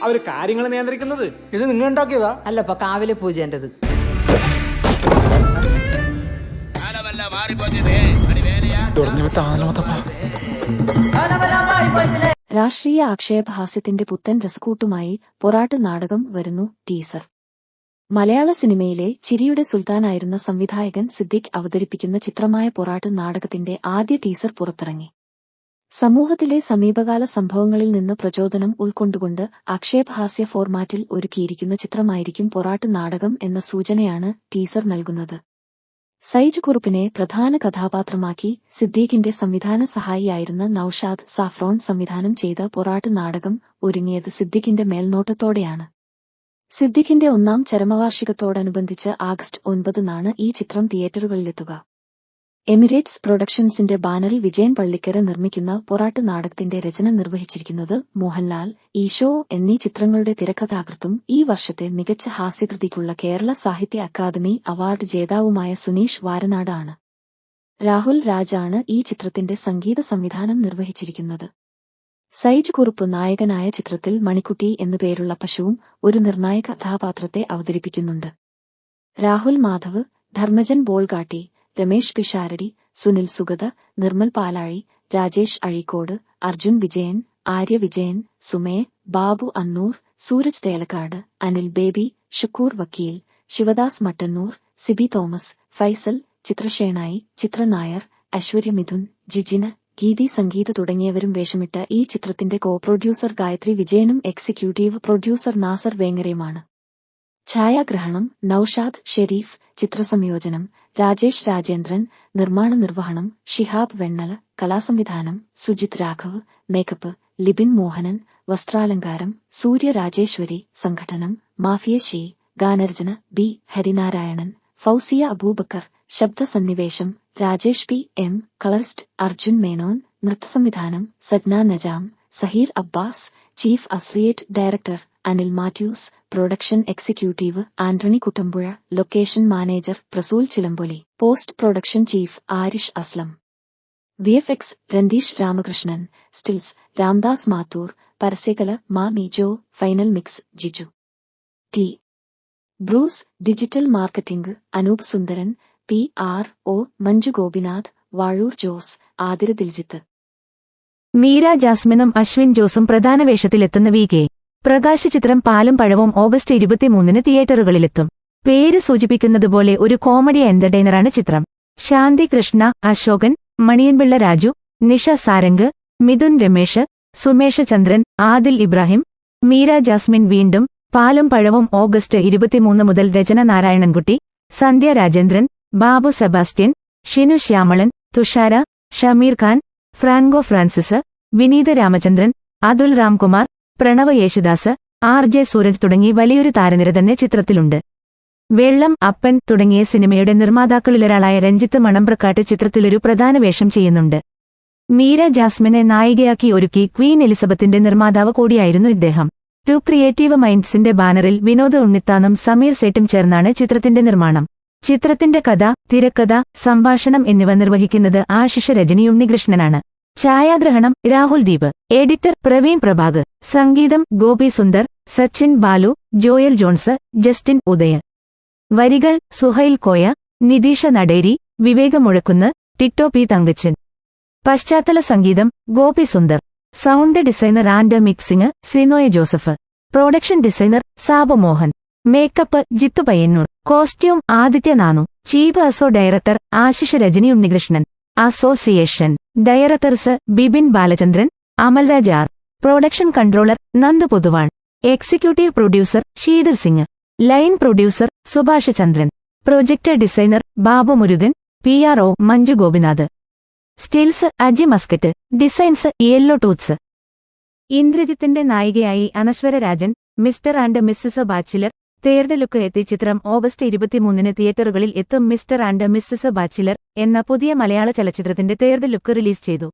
അവര് കാര്യങ്ങൾ നിയന്ത്രിക്കുന്നത്. ഇത് നിങ്ങൾ ഉണ്ടാക്കിയതാ? അല്ലപ്പ കാവിലെ പൂജേണ്ടത്. രാഷ്ട്രീയ ആക്ഷേപഹാസ്യത്തിന്റെ പുത്തൻ രസക്കൂട്ടുമായി പൊറാട്ട് നാടകം വരുന്നു. ടീസർ. മലയാള സിനിമയിലെ ചിരിയുടെ സുൽത്താനായിരുന്ന സംവിധായകൻ സിദ്ദിഖ് അവതരിപ്പിക്കുന്ന ചിത്രമായ പൊറാട്ട് നാടകത്തിന്റെ ആദ്യ ടീസർ പുറത്തിറങ്ങി. സമൂഹത്തിലെ സമീപകാല സംഭവങ്ങളിൽ നിന്ന് പ്രചോദനം ഉൾക്കൊണ്ടുകൊണ്ട് ആക്ഷേപഹാസ്യ ഫോർമാറ്റിൽ ഒരുക്കിയിരിക്കുന്ന ചിത്രമായിരിക്കും പൊറാട്ട് നാടകം എന്ന സൂചനയാണ് ടീസർ നൽകുന്നത്. സൈജ് കുറുപ്പിനെ പ്രധാന കഥാപാത്രമാക്കി സിദ്ദീഖിന്റെ സംവിധാന സഹായിയായിരുന്ന നൌഷാദ് സാഫ്രോൺ സംവിധാനം ചെയ്ത പൊറാട്ട് നാടകം ഒരുങ്ങിയത് സിദ്ദിഖിന്റെ മേൽനോട്ടത്തോടെയാണ്. സിദ്ദിഖിന്റെ 1ാം ചരമവാർഷികത്തോടനുബന്ധിച്ച് ആഗസ്റ്റ് 9-നാണ് ഈ ചിത്രം തിയേറ്ററുകളിലെത്തുക. എമിറേറ്റ്സ് പ്രൊഡക്ഷൻസിന്റെ ബാനറിൽ വിജയൻ പള്ളിക്കര നിർമ്മിക്കുന്ന പൊറാട്ട് നാടകത്തിന്റെ രചന നിർവഹിച്ചിരിക്കുന്നത് മോഹൻലാൽ, ഈശോ എന്നീ ചിത്രങ്ങളുടെ തിരക്കഥാകൃത്തും ഈ വർഷത്തെ മികച്ച ഹാസ്യകൃതിക്കുള്ള കേരള സാഹിത്യ അക്കാദമി അവാർഡ് ജേതാവുമായ സുനീഷ് വാരനാട് ആണ്. രാഹുൽ രാജാണ് ഈ ചിത്രത്തിന്റെ സംഗീത സംവിധാനം നിർവഹിച്ചിരിക്കുന്നത്. സൈജ് കുറുപ്പ് നായകനായ ചിത്രത്തിൽ മണിക്കുട്ടി എന്നുപേരുള്ള പശുവും ഒരു നിർണായക കഥാപാത്രത്തെ അവതരിപ്പിക്കുന്നുണ്ട്. രാഹുൽ മാധവ്, ധർമ്മജൻ ബോൾഗാട്ടി, രമേഷ് പിഷാരടി, സുനിൽ സുഗത, നിർമ്മൽ പാലാഴി, രാജേഷ് അഴീക്കോട്, അർജുൻ വിജയൻ, ആര്യ വിജയൻ, സുമേ, ബാബു അന്നൂർ, സൂരജ് തേലക്കാട്, അനിൽ ബേബി, ഷുക്കൂർ വക്കീൽ, ശിവദാസ് മട്ടന്നൂർ, സിബി തോമസ്, ഫൈസൽ, ചിത്രശേണായി, ചിത്ര നായർ, ഐശ്വര്യ മിഥുൻ, ജിജിന, ഗീതി സംഗീത തുടങ്ങിയവരും വേഷമിട്ട ഈ ചിത്രത്തിന്റെ കോ-പ്രൊഡ്യൂസർ ഗായത്രി വിജയനും എക്സിക്യൂട്ടീവ് പ്രൊഡ്യൂസർ നാസർ വേങ്ങരയുമാണ്. ഛായാഗ്രഹണം നൌഷാദ് ഷെരീഫ്, ചിത്രസംയോജനം രാജേഷ് രാജേന്ദ്രൻ, നിർമ്മാണ നിർവഹണം ഷിഹാബ് വെണ്ണല, കലാസംവിധാനം സുജിത് രാഘവ്, മേക്കപ്പ് ലിബിൻ മോഹനൻ, വസ്ത്രാലങ്കാരം സൂര്യ രാജേശ്വരി, സംഘടനം മാഫിയ ഷീ, ഗാനരചന ബി ഹരിനാരായണൻ, ഫൗസിയ അബൂബക്കർ, ശബ്ദസന്നിവേശം Rajesh P M, colourist Arjun Menon, നൃത്തസംവിധാനം Sajna Najam, Saheer Abbas, chief associate director Anil Mathews, production executive Antony Kuttampuzha, location manager Prasool Chilampoli, post production chief Aarish Aslam, VFX Rantheesh Ramakrishnan, stills Ramdas Mathur, പരസ്യകല മാ Mijo, final mix Jiju T. Bruce, digital marketing Anoop സുന്ദരൻ, PR-O മഞ്ജു ഗോപിനാഥ്, വാഴൂർ ജോസ്, ആതിര ദിൽജിത്ത്. മീര ജാസ്മിനും അശ്വിൻ ജോസും പ്രധാന വേഷത്തിലെത്തുന്ന VK പ്രകാശ് ചിത്രം പാലും പഴവും ഓഗസ്റ്റ് 23-ന് തിയേറ്ററുകളിലെത്തും. പേര് സൂചിപ്പിക്കുന്നതുപോലെ ഒരു കോമഡി എന്റർടൈനറാണ് ചിത്രം. ശാന്തി കൃഷ്ണ, അശോകൻ, മണിയൻപിള്ള രാജു, നിഷ സാരംഗ്, മിഥുൻ രമേശ്, സുമേഷ ചന്ദ്രൻ, ആദിൽ ഇബ്രാഹിം, മീര ജാസ്മിൻ. വീണ്ടും പാലും പഴവും ഓഗസ്റ്റ് 23 മുതൽ രചന Narayanankutty, Sandhya Rajendran, Babu Sebastian, Shinu Shyamalan, Thushara, Shameer Khan, Franco Francis, Vineetha Ramachandran, Athul Ramkumar, Pranav Yesudas, RJ Sooraj തുടങ്ങി വലിയൊരു താരനിര തന്നെ ചിത്രത്തിലുണ്ട്. വെള്ളം, അപ്പൻ തുടങ്ങിയ സിനിമയുടെ നിർമ്മാതാക്കളിലൊരാളായ രഞ്ജിത്ത് മണമ്പ്രക്കാട്ട് ചിത്രത്തിലൊരു പ്രധാന വേഷം ചെയ്യുന്നുണ്ട്. മീര ജാസ്മിനെ നായികയാക്കി ഒരുക്കി ക്വീൻ എലിസബത്തിന്റെ നിർമ്മാതാവ് കൂടിയായിരുന്നു ഇദ്ദേഹം. ടു ക്രിയേറ്റീവ് മൈൻഡ്സിന്റെ ബാനറിൽ വിനോദ് ഉണ്ണിത്താനും സമീർ സേട്ടും ചേർന്നാണ് ചിത്രത്തിന്റെ നിർമ്മാണം. ചിത്രത്തിന്റെ കഥ, തിരക്കഥ, സംഭാഷണം എന്നിവ നിർവഹിക്കുന്നത് ആശിഷ രജനി ഉണ്ണികൃഷ്ണനാണ്. ഛായാഗ്രഹണം രാഹുൽ ദീപ്, എഡിറ്റർ പ്രവീൺ പ്രഭാകർ, സംഗീതം ഗോപി സുന്ദർ, സച്ചിൻ ബാലു, ജോയൽ ജോൺസ്, ജസ്റ്റിൻ ഉദയൻ. വരികൾ സുഹൈൽ കോയ, നിതീഷ നടേരി, വിവേക മുഴക്കുന്ന്, ടിറ്റോ പി തങ്കച്ചൻ. പശ്ചാത്തല സംഗീതം Gopi Sundar. Sound designer and mixing Sinoy Joseph. Production designer Sabu Mohan. Makeup Jithu Payyanur. Costume Aditya Nanu. Chief associate director Ashish Rajani Unnikrishnan. Association directors Bibin Balachandran, Amalraj R. Production controller Nandu Poduval. Executive producer Sheethal Singh. Line producer Subhash Chandran. Project designer Babu Murugan. PR-O Manju Gopinath. Stills Aji Muscat. Designs yellow tooths. ഇന്ദ്രജിത്തിന്റെ നായികയായി Anaswara Rajan. Mr and Mrs bachelor third look എത്തി. ചിത്രം August 23-ന് തിയേറ്ററുകളിൽ എത്തും. Mister and Mrs bachelor എന്ന പുതിയ മലയാള ചലച്ചിത്രത്തിന്റെ third look release ചെയ്തു.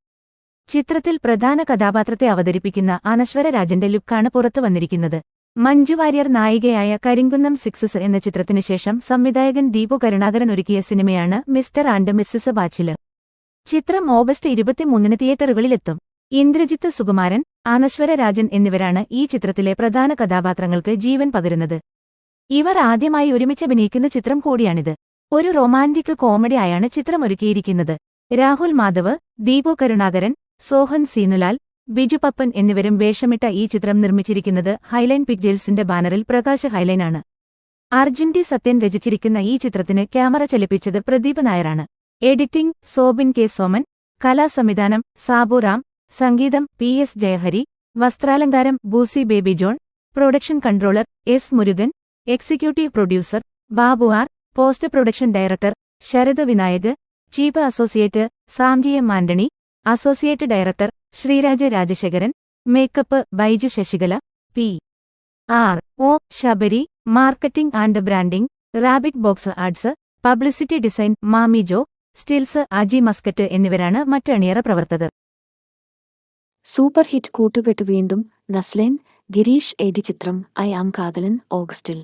ചിത്രത്തിൽ പ്രധാന കഥാപാത്രത്തെ അവതരിപ്പിക്കുന്ന അനശ്വര രാജന്റെ ലുക്കാണ് പുറത്തുവന്നിരിക്കുന്നത്. മഞ്ജു വാര്യർ നായികയായ കരിങ്കുന്നം 6 എന്ന ചിത്രത്തിന് ശേഷം സംവിധായകൻ ദീപു കരുണാകരൻ ഒരുക്കിയ സിനിമയാണ് മിസ്റ്റർ ആൻഡ് മിസ്സസ് ബാച്ചിലർ. ചിത്രം ഓഗസ്റ്റ് 23-ന് തിയേറ്ററുകളിലെത്തും. ഇന്ദ്രജിത്ത് സുകുമാരൻ, അനശ്വര രാജൻ എന്നിവരാണ് ഈ ചിത്രത്തിലെ പ്രധാന കഥാപാത്രങ്ങൾക്ക് ജീവൻ പകരുന്നത്. ഇവർ ആദ്യമായി ഒരുമിച്ചഭിനയിക്കുന്ന ചിത്രം കൂടിയാണിത്. ഒരു റൊമാന്റിക് കോമഡി ആയാണ് ചിത്രമൊരുക്കിയിരിക്കുന്നത്. രാഹുൽ മാധവ്, ദീപു കരുണാകരൻ, സോഹൻ സീനുലാൽ, ബിജു പപ്പൻ എന്നിവരും വേഷമിട്ട ഈ ചിത്രം നിർമ്മിച്ചിരിക്കുന്നത് ഹൈലൈൻ പിക്ചേഴ്സിന്റെ ബാനറിൽ പ്രകാശ് ഹൈലൈനാണ്. അർജുൻ ടി സത്യൻ രചിച്ചിരിക്കുന്ന ഈ ചിത്രത്തിന് ക്യാമറ ചലിപ്പിച്ചത് പ്രദീപ് നായരാണ്. എഡിറ്റിംഗ് സോബിൻ കെ സോമൻ, കലാസംവിധാനം സാബു റാം, സംഗീതം PS ജയഹരി, വസ്ത്രാലങ്കാരം Boosi Baby John, production controller S Murugan, executive producer Babu R, post production director Sarath Vinayak, chief associate Samji M Antony, associate director Sreeraj Rajasekharan, makeup Baiju Sasikala, PR Sabari, marketing and branding rabbit box arts, publicity design Mami Joe, stills Aji Muscat എന്നിവരാണ് മറ്റ് അണിയറ പ്രവർത്തകർ. Super hit കൂട്ടുകെട്ട് വീണ്ടും നസ്ലേൻ, ഗിരീഷ് ഏടി ചിത്രം I am Kadhalan ഓഗസ്റ്റിൽ.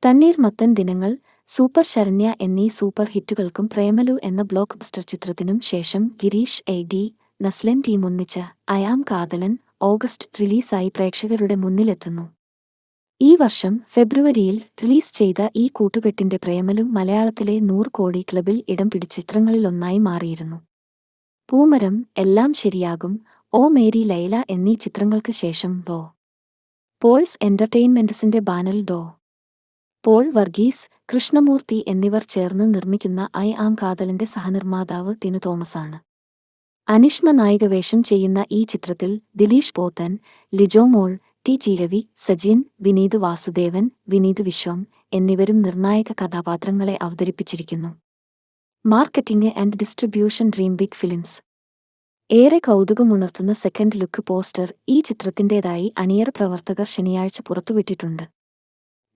തണ്ണീർമത്തൻ ദിനങ്ങൾ, super Saranya എന്നീ സൂപ്പർ ഹിറ്റുകൾക്കും പ്രേമലു എന്ന ബ്ലോക്ക് ബസ്റ്റർ ചിത്രത്തിനും ശേഷം ഗിരീഷ് ഏടി, നസ്ലേൻ ടീം ഒന്നിച്ച് ഐ ആം കാതലൻ ഓഗസ്റ്റ് റിലീസായി പ്രേക്ഷകരുടെ മുന്നിലെത്തുന്നു. ഈ വർഷം ഫെബ്രുവരിയിൽ റിലീസ് ചെയ്ത ഈ കൂട്ടുകെട്ടിന്റെ പ്രേമലു മലയാളത്തിലെ 100 കോടി ക്ലബിൽ ഇടം പിടിച്ച ചിത്രങ്ങളിലൊന്നായി മാറിയിരുന്നു. പൂമരം, എല്ലാം ശരിയാകും, ഓ മേരി ലൈല എന്നീ ചിത്രങ്ങൾക്ക് ശേഷം പോൾസ് എന്റർടൈൻമെന്റ്സിന്റെ ബാനറിൽ പോൾ വർഗീസ്, കൃഷ്ണമൂർത്തി എന്നിവർ ചേർന്ന് നിർമ്മിക്കുന്ന ഐ ആം കാതലന്റെ സഹനിർമ്മാതാവ് ടിനു തോമസാണ്. അനിഷ്മ നായികവേഷം ചെയ്യുന്ന ഈ ചിത്രത്തിൽ ദിലീഷ് പോത്തൻ, ലിജോ മോൾ, ടി ചിരവി, സജിൻ, വിനീത് വാസുദേവൻ, വിനീത് വിശ്വം എന്നിവരും നിർണായക കഥാപാത്രങ്ങളെ അവതരിപ്പിച്ചിരിക്കുന്നു. Marketing and distribution dream big films. ഏറെ കൗതുകമുണർത്തുന്ന സെക്കൻഡ് ലുക്ക് പോസ്റ്റർ ഈ ചിത്രത്തിന്റേതായി അണിയറ പ്രവർത്തകർ ശനിയാഴ്ച പുറത്തുവിട്ടിട്ടുണ്ട്.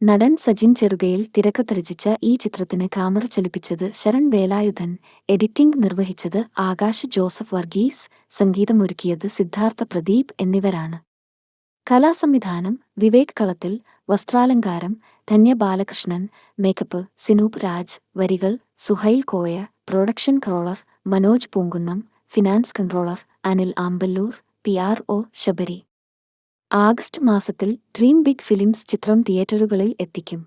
നടൻ സജിൻ ചെറുകയിൽ തിരക്കഥ രചിച്ച ഈ ചിത്രത്തിന് ക്യാമറ ചലിപ്പിച്ചത് ശരൺ വേലായുധൻ, എഡിറ്റിംഗ് നിർവഹിച്ചത് ആകാശ് ജോസഫ് വർഗീസ്, സംഗീതമൊരുക്കിയത് സിദ്ധാർത്ഥ പ്രദീപ് എന്നിവരാണ്. കലാസംവിധാനം വിവേക് കളത്തിൽ, വസ്ത്രാലങ്കാരം ധന്യ ബാലകൃഷ്ണൻ, മേക്കപ്പ് സിനൂപ് രാജ്, വരികൾ Suhail Koya, production controller Manoj Poonkunnam, finance controller Anil Amballoor, PRO Sabari. August മാസത്തിൽ ഡ്രീം ബിഗ് ഫിലിംസ് ചിത്രം തിയേറ്ററുകളിൽ എത്തിക്കും.